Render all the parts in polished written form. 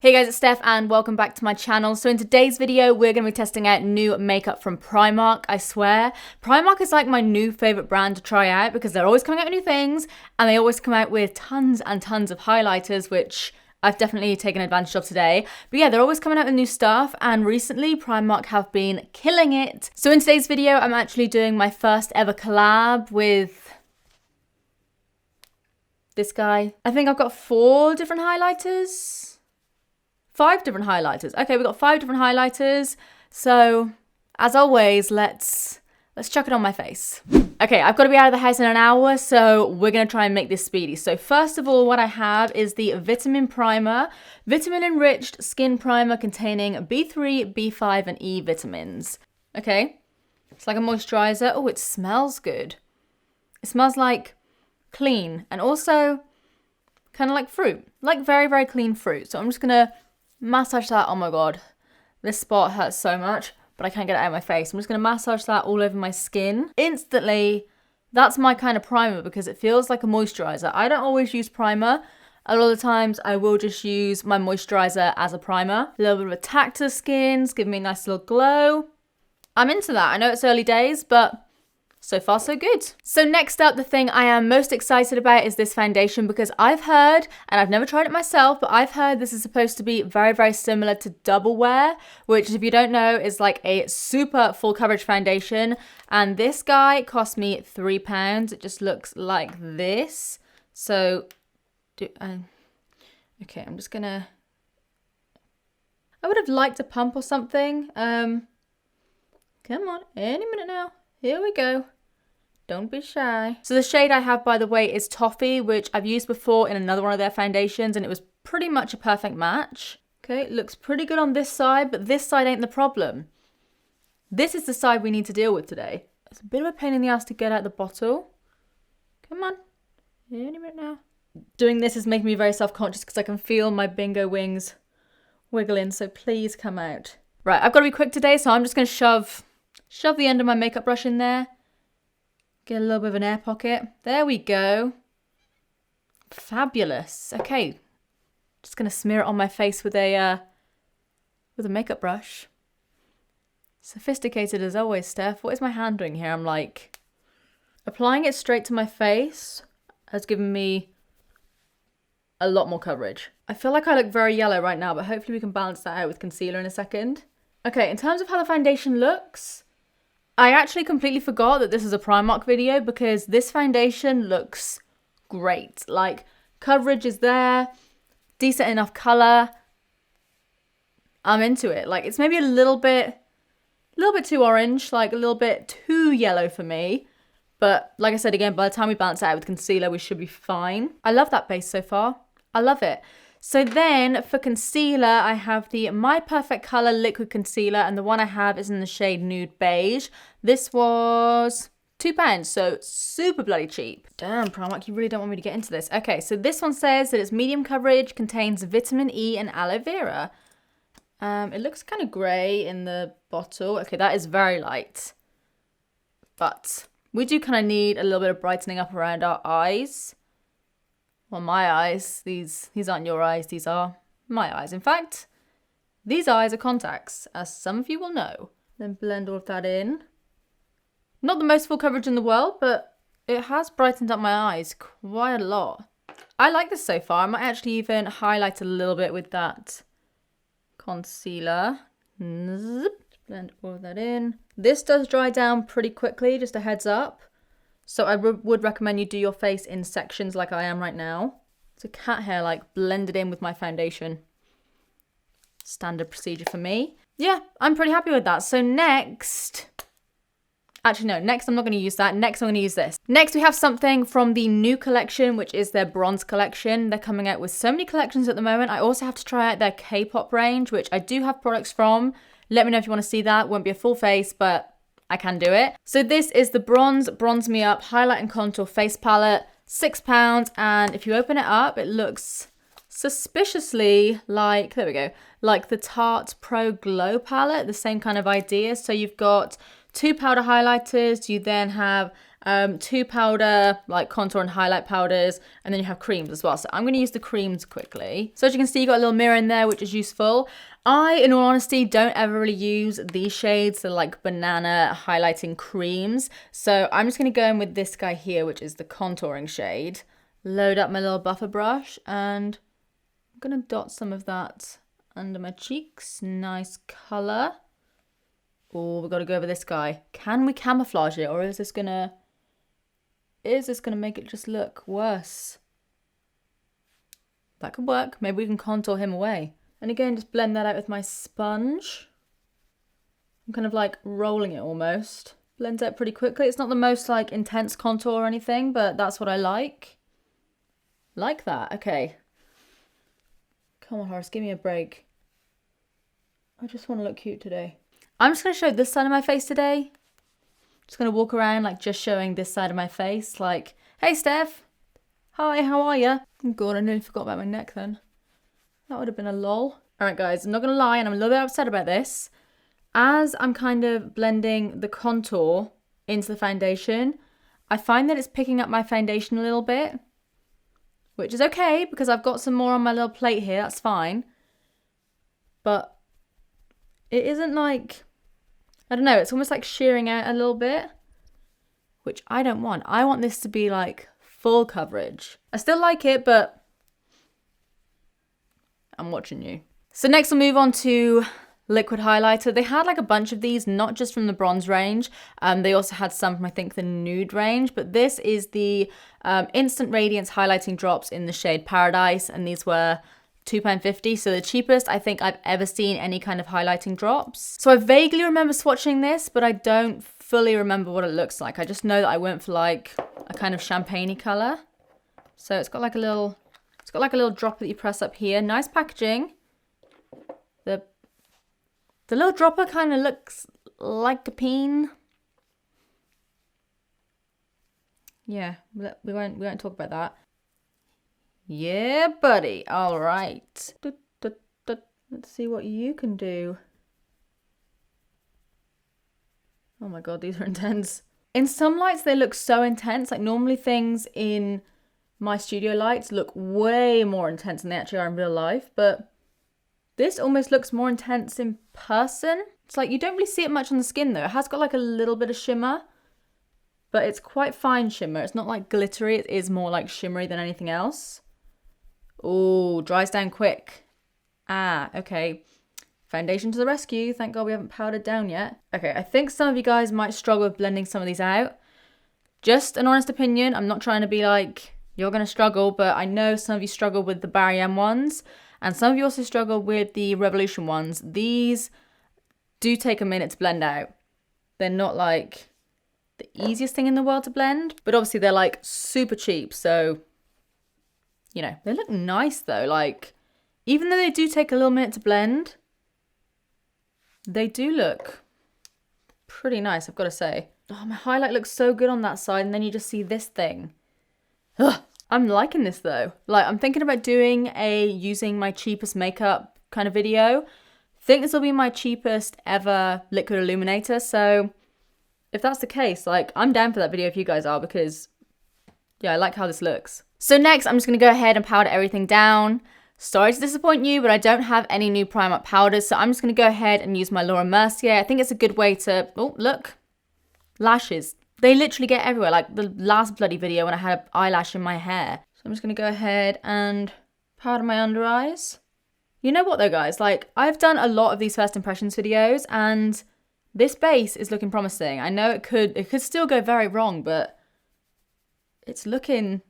Hey guys, it's Steph and welcome back to my channel. So in today's video, we're going to be testing out new makeup from Primark. I swear, Primark is like my new favorite brand to try out because they're always coming out with new things and they always come out with tons and tons of highlighters, which I've definitely taken advantage of today. But yeah, they're always coming out with new stuff and recently Primark have been killing it. So in today's video, I'm actually doing my first ever collab with this guy. I think I've got 4 different highlighters. 5 different highlighters. Okay, we've got 5 different highlighters. So, as always, let's chuck it on my face. Okay, I've got to be out of the house in an hour, so we're going to try and make this speedy. So first of all, what I have is the Vitamin Primer. Vitamin Enriched Skin Primer containing B3, B5, and E vitamins. Okay, it's like a moisturizer. Oh, it smells good. It smells like clean and also kind of like fruit. Like very, very clean fruit. So I'm just going to massage that. Oh my god, this spot hurts so much, but I can't get it out of my face. I'm just going to massage that all over my skin. Instantly, that's my kind of primer because it feels like a moisturizer. I don't always use primer. A lot of the times I will just use my moisturizer as a primer. A little bit of a tack to the skin, give me a nice little glow. I'm into that. I know it's early days, but so far, so good. So next up, the thing I am most excited about is this foundation because I've heard, and I've never tried it myself, but I've heard this is supposed to be very, very similar to Double Wear, which if you don't know is like a super full coverage foundation. And this guy cost me £3. It just looks like this. So, okay, I'm just gonna, I would have liked a pump or something. Come on, any minute now. Here we go. Don't be shy. So the shade I have, by the way, is Toffee, which I've used before in another one of their foundations, and it was pretty much a perfect match. Okay, it looks pretty good on this side, but this side ain't the problem. This is the side we need to deal with today. It's a bit of a pain in the ass to get out the bottle. Come on. Any minute now. Doing this is making me very self-conscious because I can feel my bingo wings wiggling, so please come out. Right, I've got to be quick today, so I'm just going to shove the end of my makeup brush in there. Get a little bit of an air pocket. There we go. Fabulous. Okay. Just going to smear it on my face with a makeup brush. Sophisticated as always, Steph. What is my hand doing here? I'm like, applying it straight to my face has given me a lot more coverage. I feel like I look very yellow right now, but hopefully we can balance that out with concealer in a second. Okay, in terms of how the foundation looks, I actually completely forgot that this is a Primark video because this foundation looks great. Like, coverage is there, decent enough color. I'm into it. Like, it's maybe a little bit too orange, like a little bit too yellow for me. But like I said again, by the time we balance it out with concealer, we should be fine. I love that base so far. I love it. So then for concealer, I have the My Perfect Color Liquid Concealer, and the one I have is in the shade Nude Beige. This was £2, so super bloody cheap. Damn, Primark, you really don't want me to get into this. Okay, so this one says that it's medium coverage, contains vitamin E and aloe vera. It looks kind of grey in the bottle. Okay, that is very light. But we do kind of need a little bit of brightening up around our eyes. Well, my eyes, these aren't your eyes, these are my eyes. In fact, these eyes are contacts, as some of you will know. Then blend all of that in. Not the most full coverage in the world, but it has brightened up my eyes quite a lot. I like this so far. I might actually even highlight a little bit with that concealer. Blend all of that in. This does dry down pretty quickly, just a heads up. So I would recommend you do your face in sections like I am right now. So cat hair, like, blended in with my foundation. Standard procedure for me. Yeah, I'm pretty happy with that. So next... Actually, no, next I'm not going to use that. Next I'm going to use this. Next we have something from the new collection, which is their bronze collection. They're coming out with so many collections at the moment. I also have to try out their K-pop range, which I do have products from. Let me know if you want to see that. Won't be a full face, but I can do it. So this is the Bronze Me Up Highlight and Contour Face Palette, £6. And if you open it up, it looks suspiciously like, there we go, like the Tarte Pro Glow palette, the same kind of idea. So you've got 2 powder highlighters, you then have 2 powder, like contour and highlight powders, and then you have creams as well. So I'm going to use the creams quickly. So as you can see, you got a little mirror in there, which is useful. I, in all honesty, don't ever really use these shades, the like banana highlighting creams. So I'm just going to go in with this guy here, which is the contouring shade. Load up my little buffer brush, and I'm going to dot some of that under my cheeks. Nice colour. Oh, we've got to go over this guy. Can we camouflage it, or is this gonna make it just look worse? That could work. Maybe we can contour him away. And again, just blend that out with my sponge. I'm kind of like rolling it almost. Blends out pretty quickly. It's not the most like intense contour or anything, but that's what I like. Like that. Okay. Come on, Horace, give me a break. I just want to look cute today. I'm just going to show this side of my face today. Just going to walk around like just showing this side of my face. Like, hey, Steph. Hi, how are you? Oh, God, I nearly forgot about my neck then. That would have been a lol. All right, guys, I'm not going to lie, and I'm a little bit upset about this. As I'm kind of blending the contour into the foundation, I find that it's picking up my foundation a little bit, which is okay because I've got some more on my little plate here. That's fine. But it isn't like, I don't know, it's almost like shearing out a little bit, which I don't want. I want this to be like full coverage. I still like it, but I'm watching you. So next we'll move on to liquid highlighter. They had like a bunch of these, not just from the bronze range. They also had some from, I think, the nude range. But this is the Instant Radiance highlighting drops in the shade Paradise. And these were £2.50. So the cheapest I think I've ever seen any kind of highlighting drops. So I vaguely remember swatching this, but I don't fully remember what it looks like. I just know that I went for like a kind of champagne-y color. So it's got like a little drop that you press up here. Nice packaging. The little dropper kind of looks like a peen. Yeah, we won't talk about that. Yeah, buddy. All right. Let's see what you can do. Oh my God, these are intense. In some lights, they look so intense. Like normally things in my studio lights look way more intense than they actually are in real life, but this almost looks more intense in person. It's like you don't really see it much on the skin though. It has got like a little bit of shimmer, but it's quite fine shimmer. It's not like glittery. It is more like shimmery than anything else. Oh, dries down quick. Ah, okay. Foundation to the rescue. Thank God we haven't powdered down yet. Okay, I think some of you guys might struggle with blending some of these out. Just an honest opinion. I'm not trying to be like, you're going to struggle, but I know some of you struggle with the Barry M ones, and some of you also struggle with the Revolution ones. These do take a minute to blend out. They're not like the easiest thing in the world to blend, but obviously they're like super cheap, so you know, they look nice though. Like, even though they do take a little minute to blend, they do look pretty nice, I've got to say. Oh, my highlight looks so good on that side, and then you just see this thing. Ugh. I'm liking this though. Like, I'm thinking about doing a using my cheapest makeup kind of video. I think this will be my cheapest ever liquid illuminator. So if that's the case, like, I'm down for that video if you guys are, because yeah, I like how this looks. So next, I'm just going to go ahead and powder everything down. Sorry to disappoint you, but I don't have any new Primark powders, so I'm just going to go ahead and use my Laura Mercier. I think it's a good way to... Oh, look. Lashes. They literally get everywhere, like the last bloody video when I had an eyelash in my hair. So I'm just going to go ahead and powder my under eyes. You know what though, guys? Like, I've done a lot of these first impressions videos, and this base is looking promising. I know it could still go very wrong, but it's looking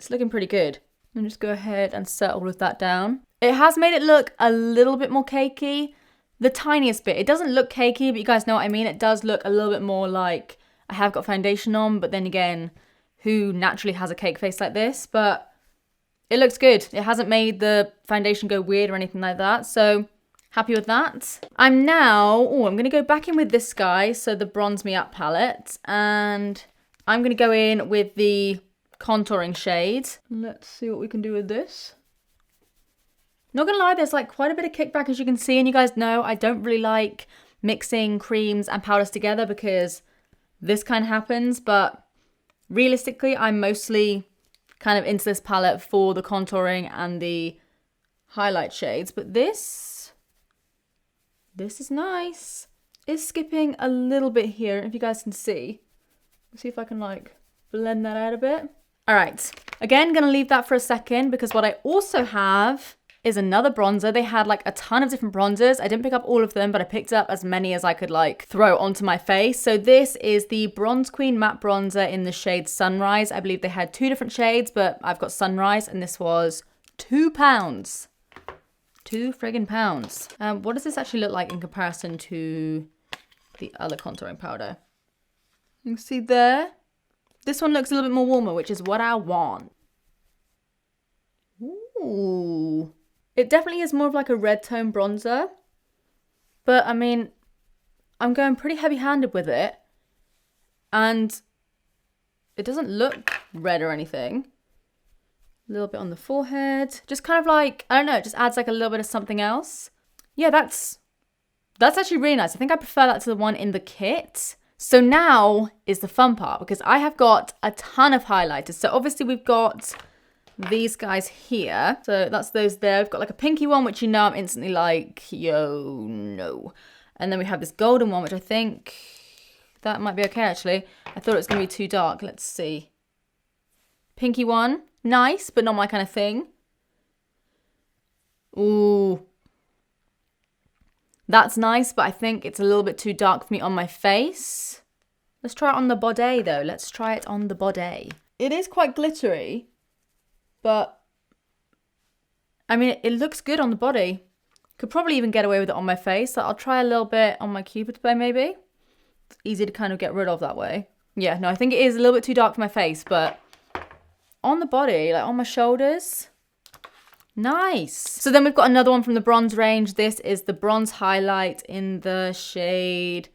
pretty good. And just go ahead and set all of that down. It has made it look a little bit more cakey. The tiniest bit. It doesn't look cakey, but you guys know what I mean. It does look a little bit more like I have got foundation on, but then again, who naturally has a cake face like this? But it looks good. It hasn't made the foundation go weird or anything like that. So happy with that. I'm going to go back in with this guy. So the Bronze Me Up palette. And I'm going to go in with the contouring shade. Let's see what we can do with this. Not gonna lie, there's like quite a bit of kickback, as you can see, and you guys know I don't really like mixing creams and powders together because this kind of happens, but Realistically, I'm mostly kind of into this palette for the contouring and the highlight shades, but this is nice. It's skipping a little bit here, if you guys can see. Let's see if I can like blend that out a bit. All right, again, gonna leave that for a second because what I also have is another bronzer. They had like a ton of different bronzers. I didn't pick up all of them, but I picked up as many as I could like throw onto my face. So this is the Bronze Queen matte bronzer in the shade Sunrise. I believe they had 2 different shades, but I've got Sunrise and this was £2. 2 friggin' pounds. What does this actually look like in comparison to the other contouring powder? You can see there. This one looks a little bit more warmer, which is what I want. Ooh. It definitely is more of like a red tone bronzer. But I mean, I'm going pretty heavy handed with it. And it doesn't look red or anything. A little bit on the forehead. Just kind of like, I don't know, it just adds like a little bit of something else. Yeah, that's actually really nice. I think I prefer that to the one in the kit. So now is the fun part because I have got a ton of highlighters. So obviously we've got these guys here. So that's those there. We've got like a pinky one, which you know I'm instantly like, yo, no. And then we have this golden one, which I think that might be okay actually. I thought it was going to be too dark. Let's see. Pinky one. Nice, but not my kind of thing. Ooh. That's nice, but I think it's a little bit too dark for me on my face. Let's try it on the body though. Let's try it on the body. It is quite glittery, but I mean, it looks good on the body. Could probably even get away with it on my face. So I'll try a little bit on my Cupid's bow maybe. It's easy to kind of get rid of that way. Yeah, no, I think it is a little bit too dark for my face, but on the body, like on my shoulders, nice. So then we've got another one from the bronze range. This is the bronze highlight in the shade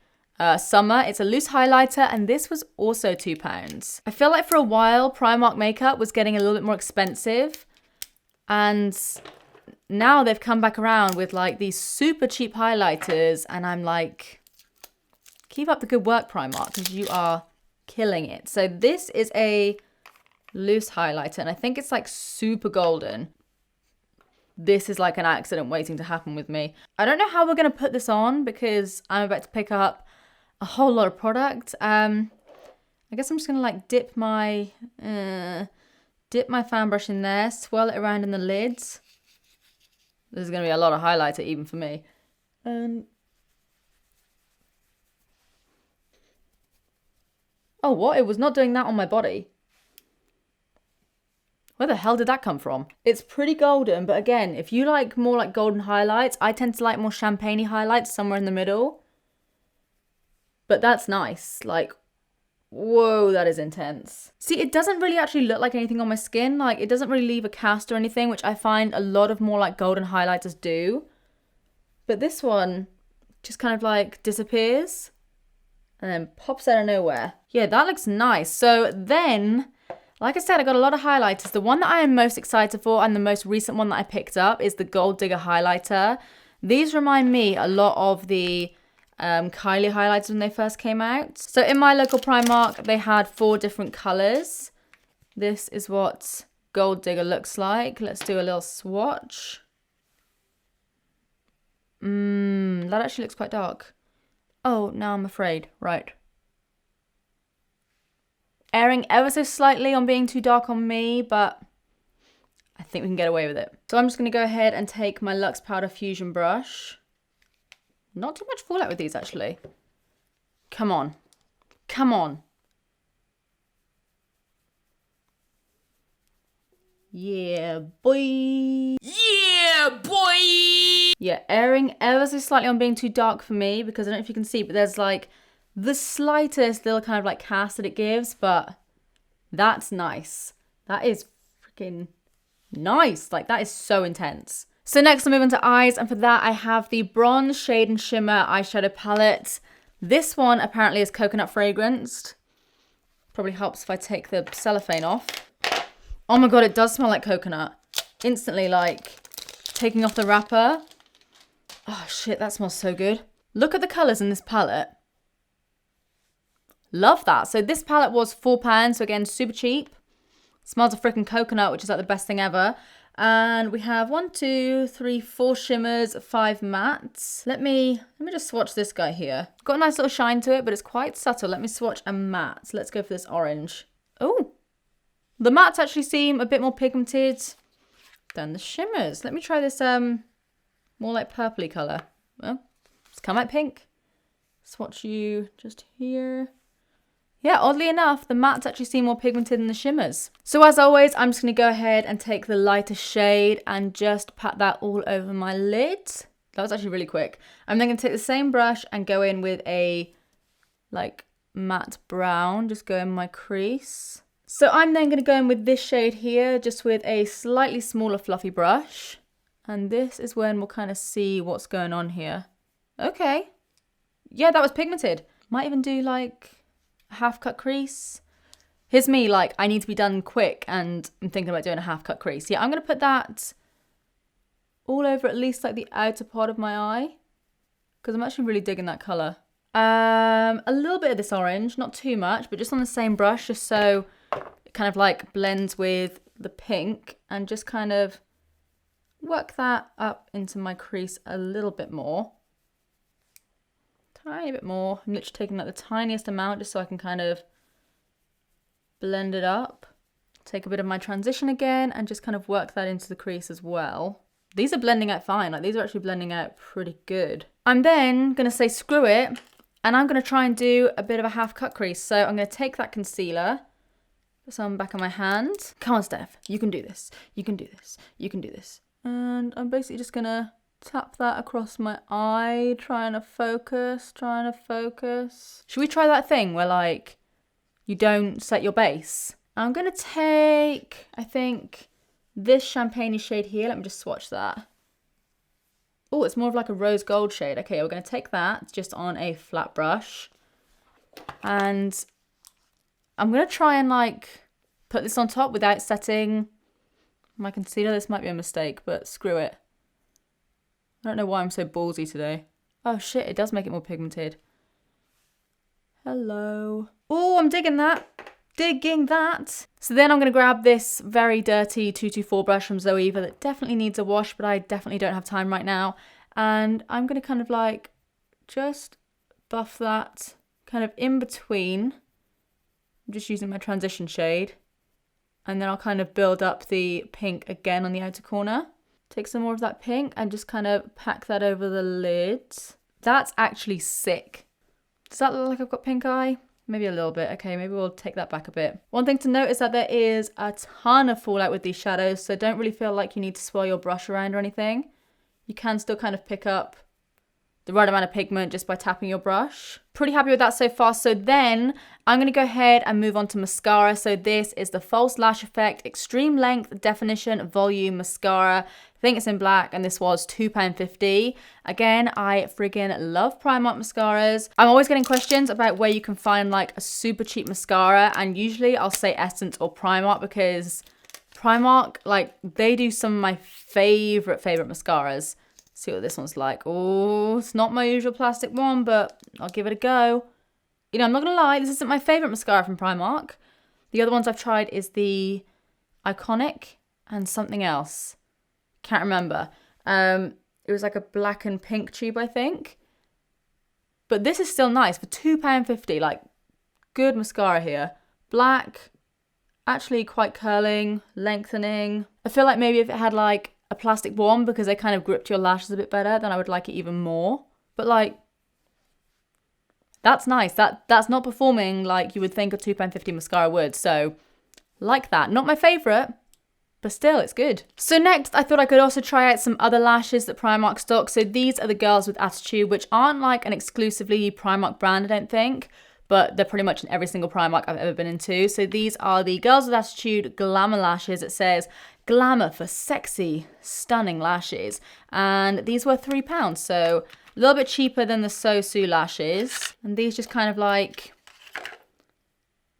Summer. It's a loose highlighter and this was also £2. I feel like for a while Primark makeup was getting a little bit more expensive and now they've come back around with like these super cheap highlighters and I'm like, keep up the good work Primark because you are killing it. So this is a loose highlighter and I think it's like super golden. This is like an accident waiting to happen with me. I don't know how we're going to put this on because I'm about to pick up a whole lot of product. I guess I'm just going to like dip my fan brush in there, swirl it around in the lids. There's going to be a lot of highlighter even for me. Oh, what? It was not doing that on my body. Where the hell did that come from? It's pretty golden, but again, if you like more like golden highlights, I tend to like more champagne-y highlights somewhere in the middle. But that's nice. Like, whoa, that is intense. See, it doesn't really actually look like anything on my skin. Like, it doesn't really leave a cast or anything, which I find a lot of more like golden highlighters do. But this one just kind of like disappears and then pops out of nowhere. Yeah, that looks nice. So then, like I said, I got a lot of highlighters. The one that I am most excited for and the most recent one that I picked up is the Gold Digger highlighter. These remind me a lot of the Kylie highlighters when they first came out. So in my local Primark, they had 4 different colours. This is what Gold Digger looks like. Let's do a little swatch. That actually looks quite dark. Oh, now I'm afraid. Right. Airing ever so slightly on being too dark on me, but I think we can get away with it. So I'm just going to go ahead and take my Luxe Powder Fusion brush. Not too much fallout with these, actually. Come on. Come on. Yeah, boy. Yeah, boy. Yeah, airing ever so slightly on being too dark for me, because I don't know if you can see, but there's like the slightest little kind of like cast that it gives, but that's nice. That is freaking nice. Like, that is so intense. So next I'll move on to eyes, and for that I have the Bronze Shade and Shimmer eyeshadow palette. This one apparently is coconut fragranced. Probably helps if I take the cellophane off. Oh my god, it does smell like coconut. Instantly, like, taking off the wrapper. Oh shit, that smells so good. Look at the colours in this palette. Love that. So this palette was £4, so again, super cheap. Smells of freaking coconut, which is like the best thing ever. And we have 1, 2, 3, 4 shimmers, 5 mattes. Let me just swatch this guy here. Got a nice little shine to it, but it's quite subtle. Let me swatch a matte. So let's go for this orange. Oh, the mattes actually seem a bit more pigmented than the shimmers. Let me try this more like purpley colour. Well, it's kind of like pink. Swatch you just here. Yeah, oddly enough, the mattes actually seem more pigmented than the shimmers. So as always, I'm just going to go ahead and take the lighter shade and just pat that all over my lid. That was actually really quick. I'm then going to take the same brush and go in with a like matte brown, just go in my crease. So I'm then going to go in with this shade here, just with a slightly smaller fluffy brush. And this is when we'll kind of see what's going on here. Okay. Yeah, that was pigmented. Might even do like a half cut crease. Here's me like, I need to be done quick and I'm thinking about doing a half cut crease. Yeah, I'm going to put that all over at least like the outer part of my eye, because I'm actually really digging that colour. A little bit of this orange, not too much, but just on the same brush, just so it kind of like blends with the pink, and just kind of work that up into my crease a little bit more. Tiny bit more. I'm literally taking like the tiniest amount just so I can kind of blend it up. Take a bit of my transition again and just kind of work that into the crease as well. These are blending out fine. Like these are actually blending out pretty good. I'm then going to say screw it, and I'm going to try and do a bit of a half cut crease. So I'm going to take that concealer, put some on the back of my hand. Come on, Steph. You can do this. You can do this. You can do this. And I'm basically just going to tap that across my eye, trying to focus. Should we try that thing where like you don't set your base? I'm going to take, I think, this champagne shade here. Let me just swatch that. Oh, it's more of like a rose gold shade. Okay, we're going to take that just on a flat brush. And I'm going to try and like put this on top without setting my concealer. This might be a mistake, but screw it. I don't know why I'm so ballsy today. Oh shit, it does make it more pigmented. Hello. Oh, I'm digging that. So then I'm going to grab this very dirty 224 brush from Zoeva that definitely needs a wash, but I definitely don't have time right now. And I'm going to kind of like just buff that kind of in between. I'm just using my transition shade. And then I'll kind of build up the pink again on the outer corner. Take some more of that pink and just kind of pack that over the lid. That's actually sick. Does that look like I've got pink eye? Maybe a little bit. Okay, maybe we'll take that back a bit. One thing to note is that there is a ton of fallout with these shadows, so don't really feel like you need to swirl your brush around or anything. You can still kind of pick up the right amount of pigment just by tapping your brush. Pretty happy with that so far. So then I'm going to go ahead and move on to mascara. So this is the False Lash Effect Extreme Length Definition Volume Mascara. I think it's in black and this was £2.50. Again, I friggin' love Primark mascaras. I'm always getting questions about where you can find like a super cheap mascara, and usually I'll say Essence or Primark, because Primark, like they do some of my favorite mascaras. See what this one's like. Oh, it's not my usual plastic one, but I'll give it a go. You know, I'm not going to lie, this isn't my favourite mascara from Primark. The other ones I've tried is the Iconic and something else. Can't remember. It was like a black and pink tube, I think. But this is still nice for £2.50. Like, good mascara here. Black, actually quite curling, lengthening. I feel like maybe if it had like a plastic one, because they kind of gripped your lashes a bit better, then I would like it even more. But like, that's nice. That's not performing like you would think a £2.50 mascara would. So like that. Not my favourite, but still, it's good. So next, I thought I could also try out some other lashes that Primark stock. So these are the Girls with Attitude, which aren't like an exclusively Primark brand, I don't think, but they're pretty much in every single Primark I've ever been into. So these are the Girls with Attitude Glamour Lashes. It says glamour for sexy, stunning lashes. And these were £3, so a little bit cheaper than the Sosu lashes. And these just kind of like,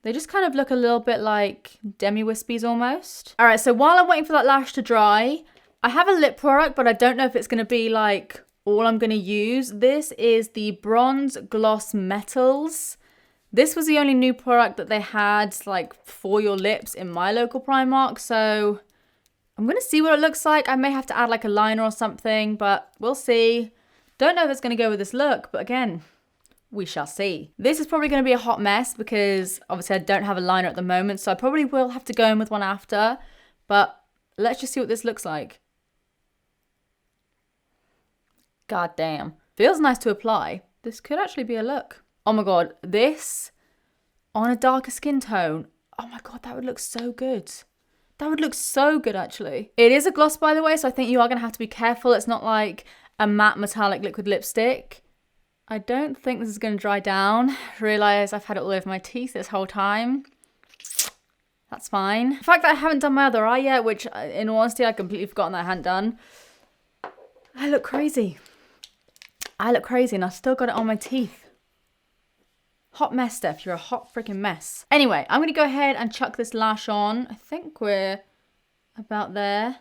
they just kind of look a little bit like demi-wispies almost. All right, so while I'm waiting for that lash to dry, I have a lip product, but I don't know if it's gonna be like all I'm gonna use. This is the Bronze Gloss Metals This was the only new product that they had like for your lips in my local Primark, so I'm gonna see what it looks like. I may have to add like a liner or something, but we'll see. Don't know if it's gonna go with this look, but again, we shall see. This is probably gonna be a hot mess because obviously I don't have a liner at the moment, so I probably will have to go in with one after, but let's just see what this looks like. God damn. Feels nice to apply. This could actually be a look. Oh my god, this on a darker skin tone. Oh my god, that would look so good. That would look so good, actually. It is a gloss, by the way, so I think you are going to have to be careful. It's not like a matte metallic liquid lipstick. I don't think this is going to dry down. Realise I've had it all over my teeth this whole time. That's fine. The fact that I haven't done my other eye yet, which in all honesty, I completely forgotten that I hadn't done. I look crazy. I look crazy and I've still got it on my teeth. Hot mess, Steph. You're a hot freaking mess. Anyway, I'm going to go ahead and chuck this lash on. I think we're about there.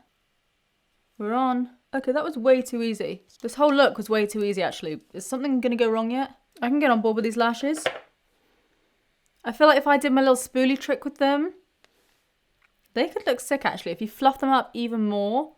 We're on. Okay, that was way too easy. This whole look was way too easy, actually. Is something going to go wrong yet? I can get on board with these lashes. I feel like if I did my little spoolie trick with them, they could look sick, actually. If you fluff them up even more,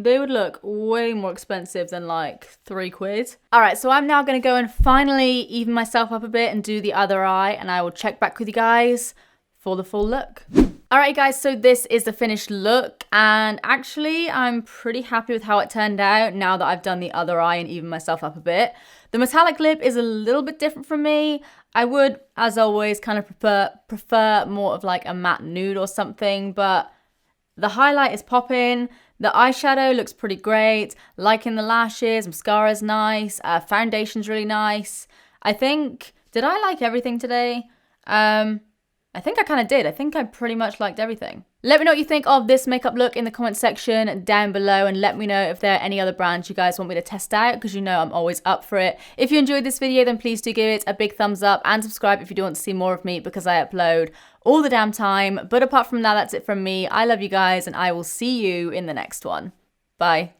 they would look way more expensive than like £3. All right, so I'm now gonna go and finally even myself up a bit and do the other eye, and I will check back with you guys for the full look. All right, guys, so this is the finished look, and actually I'm pretty happy with how it turned out now that I've done the other eye and even myself up a bit. The metallic lip is a little bit different from me. I would, as always, kind of prefer more of like a matte nude or something, but the highlight is popping. The eyeshadow looks pretty great. Liking the lashes, mascara's nice, foundation's really nice. I think, did I like everything today? I think I kind of did. I think I pretty much liked everything. Let me know what you think of this makeup look in the comment section down below, and let me know if there are any other brands you guys want me to test out, because you know I'm always up for it. If you enjoyed this video, then please do give it a big thumbs up and subscribe if you do want to see more of me, because I upload all the damn time. But apart from that, that's it from me. I love you guys, and I will see you in the next one. Bye.